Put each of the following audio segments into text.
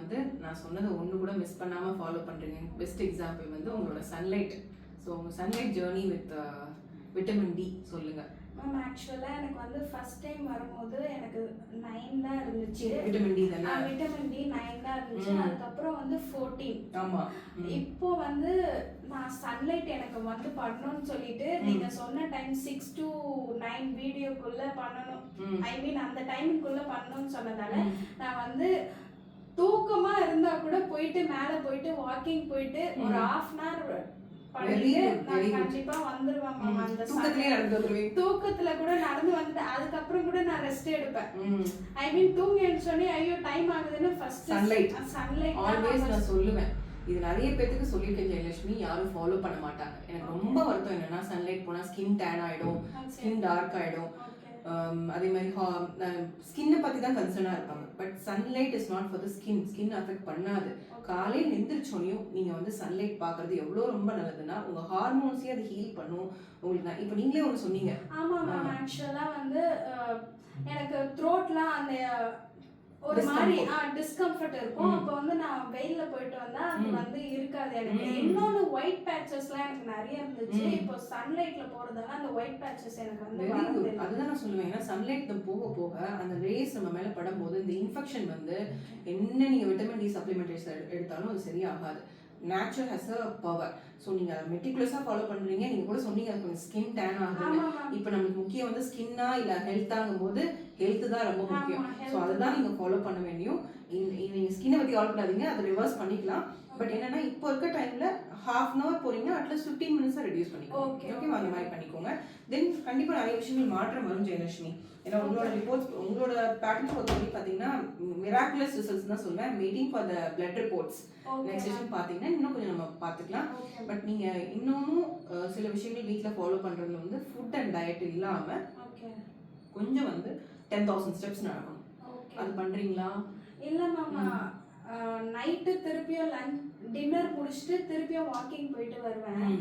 வந்து நான் சொன்னதை ஒன்று கூட மிஸ் பண்ணாமல் ஃபாலோ பண்ணுறீங்க. பெஸ்ட் எக்ஸாம்பிள் வந்து உங்களோட சன்லைட். ஸோ உங்கள் sunlight journey with vitamin D சொல்லுங்கள் மேம். ஆக்சுவலாக எனக்கு வந்து ஃபர்ஸ்ட் டைம் வரும்போது எனக்கு 9 தான் இருந்துச்சு. விட்டமின் டி தானே? விட்டமின் டி 9 தான் இருந்துச்சு. அதுக்கப்புறம் வந்து 14. ஆமாம். இப்போ வந்து நான் சன்லைட் எனக்கு வந்து பண்ணணும்னு சொல்லிட்டு நீங்க சொன்ன டைம் 6 to 9 வீடியோக்குள்ள பண்ணணும், ஐ மீன் அந்த டைமுக்குள்ள பண்ணணும்னு சொன்னதால நான் வந்து தூக்கமா இருந்தா கூட போயிட்டு மேல போயிட்டு வாக்கிங் போயிட்டு ஒரு 1/2 hour கண்டிப்பா வந்துருவேன். அந்த தூக்கத்துல கூட நடந்து வந்து அதுக்கப்புறம் கூட நான் ரெஸ்ட் எடுப்பேன். ஐ மீன் தூங்கி எழுந்தோடனே ஐயோ டைம் ஆகுதுன்னு ஃபர்ஸ்ட் சன்லைட் ஆல்வேஸ் நான் சொல்லுவேன். இது நிறைய பேருக்கு சொல்லியிருக்கேன் ஜெயலட்சுமி, யாரும் ஃபாலோ பண்ண மாட்டாங்க. எனக்கு ரொம்ப வருத்தம் என்னன்னா சன்லைட் போனா ஸ்கின் டேன் ஆயிடும், ஸ்கின் டார்க் ஆயிடும். அதே மாதிரி ஸ்கின்னை பற்றி தான் கன்சர்னாக இருப்பாங்க. But sunlight is not for the skin affect பண்ணாது. காலையில் எந்திரிச்சோனையும் நீங்கள் வந்து சன்லைட் பார்க்குறது எவ்வளோ ரொம்ப நல்லதுன்னா உங்கள் ஹார்மோன்ஸையும் அது ஹீல் பண்ணும் உங்களுக்கு. நான் இப்போ நீங்களே ஒன்று சொன்னீங்க. ஆமாம் மேம். ஆக்சுவலாக வந்து எனக்கு த்ரோட்லாம் அந்த ஒரு மாதிரி டிஸ்கம்ஃபர்ட் இருக்கும். அப்போ வந்து நான் வெயில்ல போயிட்டு வந்தா அது வந்து இருக்காது எனக்கு. இன்னொன்று ஒயிட் பேட்சஸ்லாம் எனக்கு நிறைய இருந்துச்சு. இப்போ சன்லைட்ல போறதால அந்த ஒயிட் பேட்சஸ் எனக்கு வந்து அதுதான் நான் சொல்லுவேன். ஏன்னா சன்லைட் போக போக அந்த ரேஸ் நம்ம மேல படும்போது இந்த இன்ஃபெக்ஷன் வந்து என்ன நீங்க விட்டமின் டி சப்ளிமெண்டரிஸ் எடுத்தாலும் அது சரியாகாது. Natural has a power. So நீங்கள் அதை மெட்டிகுலஸாக ஃபாலோ பண்ணுறீங்க. நீங்கள் கூட சொன்னீங்க அது கொஞ்சம் ஸ்கின் டேன் ஆகுதுன்னு. இப்போ நம்மளுக்கு முக்கியம் வந்து ஸ்கின்னா இல்லை ஹெல்த்தாகும் போது ஹெல்த்து தான் ரொம்ப முக்கியம். ஸோ அதுதான் நீங்கள் ஃபாலோ பண்ண வேண்டியும். நீங்கள் ஸ்கின்னை பற்றி ஆல் பண்ணாதீங்க, அதை ரிவர்ஸ் பண்ணிக்கலாம். பட் என்னன்னா இப்போ இருக்க டைமில் 1/2 hour போறீங்கன்னா அட்லீஸ்ட் 15 minutes ரெடியூஸ் பண்ணிக்கோங்க. ஓகேவா? அந்த மாதிரி பண்ணிக்கோங்க. தென் கண்டிப்பாக நிறைய விஷயங்கள் மாற்றம் வரும் ஜெயலட்சுமி. ஏன்னா உங்களோட ரிப்போர்ட்ஸ் உங்களோட பேட்டர்ன் பொறுத்தவரைக்கும் பார்த்தீங்கன்னா மிராக்குலஸ் ரிசல்ட்ஸ் தான் சொல்லுவேன். Waiting for the blood reports. Next session பார்த்தீங்கன்னா இன்னும் கொஞ்சம் நம்ம பார்த்துக்கலாம். பட் நீங்கள் இன்னமும் சில விஷயங்கள் வீட்டில் ஃபாலோ பண்ணுறதுல வந்து ஃபுட் அண்ட் டயட் இல்லாமல் கொஞ்சம் வந்து 10,000 steps நடக்கணும். அது பண்ணுறீங்களா? இல்லை மேம். நைட்டு திருப்பியும் டின்னர் முடிச்சுட்டு திருப்பியும் வாக்கிங் போயிட்டு வருவேன்.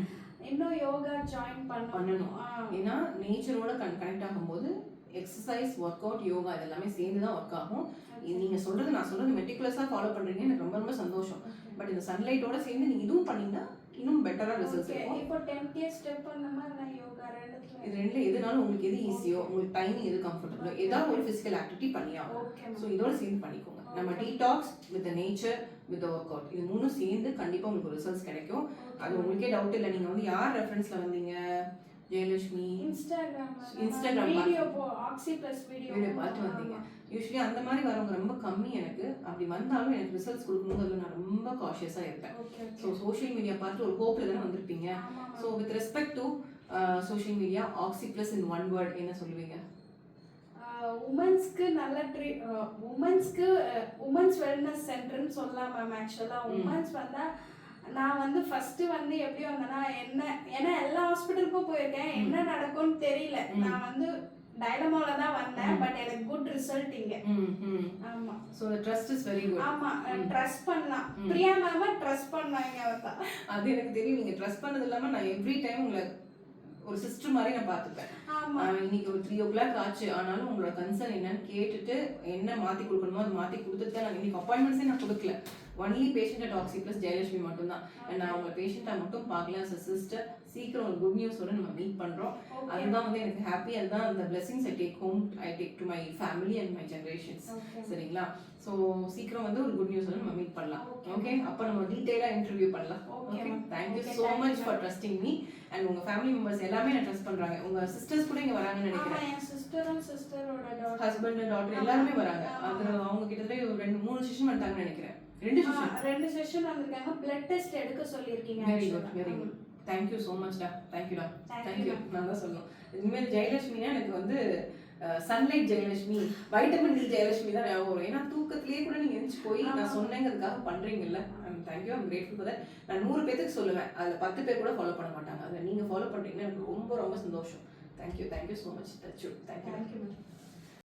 இன்னும் யோகா ஜாயின் பண்ணணும். ஏன்னா நேச்சரோட கனெக்ட் ஆகும்போது எக்ஸசைஸ், ஒர்க் அவுட், யோகா இதெல்லாமே சேர்ந்து தான் ஒர்க் ஆகும். நீங்கள் சொல்கிறது நான் சொல்கிறது மெட்டிகுலஸாக ஃபாலோ பண்ணுறீங்க, எனக்கு ரொம்ப ரொம்ப சந்தோஷம். பட் இந்த சன்லைட்டோட சேர்ந்து நீங்கள் இதுவும் பண்ணீங்கன்னா இன்னும் பெட்டராக ரிசல்ட்ஸ் இருக்கும். இப்போ 10K ஸ்டெப் பண்ணாம நான் யோகா இது ரெண்டுல எதுனாலும் உங்களுக்கு எது ஈஸியோ, உங்களுக்கு டைமிங் எது கம்ஃபர்டபுளோ, ஏதாவது ஒரு ஃபிசிக்கல் ஆக்டிவிட்டி பண்ணியாகும். ஸோ இதோட சேர்ந்து பண்ணிக்கோங்க. நம்ம detox with nature with work out இது மூணும் சேர்ந்து கண்டிப்பாக உங்களுக்கு ரிசல்ட்ஸ் கிடைக்கும். அது உங்களுக்கே டவுட் இல்லை. நீங்கள் வந்து யார் ரெஃபரன்ஸில் வந்தீங்க ஜெயலட்சுமி? இன்ஸ்டாகிராம் வீடியோ பார்த்து வந்தீங்க. யூஸ்வலி அந்த மாதிரி வரவங்க ரொம்ப கம்மி. எனக்கு அப்படி வந்தாலும் எனக்கு ரிசல்ட்ஸ் கொடுக்கணுங்கிறதுல நான் ரொம்ப காஷியஸாக இருப்பேன். ஸோ சோஷியல் மீடியா பார்த்து ஒரு ஹோப்பில் தானே வந்திருப்பீங்க. So with respect to social media, oxy plus in one word என்ன சொல்லுவீங்க? உமன்ஸ்க்கு நல்ல உமன்ஸ் வெல்னஸ் சென்டர்னு சொல்லலாம் மேம். ஆக்சுவலாக உமன்ஸ் வந்தால் நான் வந்து ஃபர்ஸ்ட் வந்து எப்படி வந்தேன்னா ஏன்னா எல்லா ஹாஸ்பிட்டலுக்கும் போயிருக்கேன், என்ன நடக்கும்னு தெரியல. நான் வந்து டைலமால தான் வந்தேன். பட் எனக்கு குட் ரிசல்ட் இங்க. ஆமா. So the trust is very good. ஆமா, ட்ரஸ்ட் பண்ணலாம். பிரியா மேம ட்ரஸ்ட் பண்ணாங்க அவதா. அது எனக்கு தெரியும். நீங்க ட்ரஸ்ட் பண்ணது இல்லாம நான் எவ்ரி டைம் உங்களை ஒரு சிஸ்டர் மாதிரி நான் பார்த்துப்பேன். இன்னைக்கு ஒரு 3 o'clock ஆச்சு, ஆனாலும் உங்களோட கன்சர்ன் என்னன்னு கேட்டுட்டு என்ன மாற்றி கொடுக்கணுமோ அதை மாற்றி கொடுத்துட்டு நான் இன்னைக்கு அப்பாயின்மெண்ட்ஸே நான் கொடுக்கல. Only patient at oxy plus Jayalakshmi மட்டும் தான். நான் உங்களை பேஷண்ட்டாக மட்டும் பார்க்கல. அஸ் அ சிஸ்டர் சீக்கிரம் ஒரு குட் நியூஸோட நம்ம மீட் பண்ணுறோம். அதுதான் வந்து எனக்கு ஹாப்பி. அதுதான் அந்த blessings I take home, I take to my family and my generations. சரிங்களா? ஸோ சீக்கிரம் வந்து ஒரு குட் நியூஸோட நம்ம மீட் பண்ணலாம். ஓகே? அப்போ நம்ம டீட்டெயிலாக இன்டர்வியூ பண்ணலாம். Okay? Thank you so much for trusting me. And உங்கள் ஃபேமிலி மெம்பர்ஸ் எல்லாமே நான் ட்ரஸ்ட் பண்ணுறாங்க. உங்கள் சிஸ்டர்ஸ் கூட இங்கே வராங்கன்னு நினைக்கிறேன். ஹஸ்பண்ட் டாட்டர் எல்லாருமே வராங்க. அது அவங்க கிட்டத்தட்ட ஒரு 2-3 செஷன் பண்ணிட்டாங்கன்னு நினைக்கிறேன். 2 செஷன் வந்திருக்காங்க. பிளட் டெஸ்ட் எடுக்க சொல்லியிருக்கீங்க. Very good, very good. Thank you so much டா. தேங்க்யூடா. தேங்க்யூ. நான் தான் சொல்லணும். இனிமேல் ஜெயலட்சுமினா எனக்கு வந்து sunlight Jayalakshmi, vitamin D Jayalakshmi தான் ஞாபகம் வரும். ஏன்னா தூக்கத்திலேயே கூட நீங்கள் எழுந்து போய் நான் சொன்னேங்கிறதுக்காக பண்ணுறீங்கல்ல. Thank you. I'm grateful for that. நான் 100 பேருக்கு சொல்லுவேன், அதில் 10 பேர் கூட ஃபாலோ பண்ண மாட்டாங்க. அதை நீங்கள் ஃபாலோ பண்ணுறீங்கன்னா எனக்கு ரொம்ப ரொம்ப சந்தோஷம். தேங்க்யூ. Thank you so much. தச்சு. தேங்க்யூ.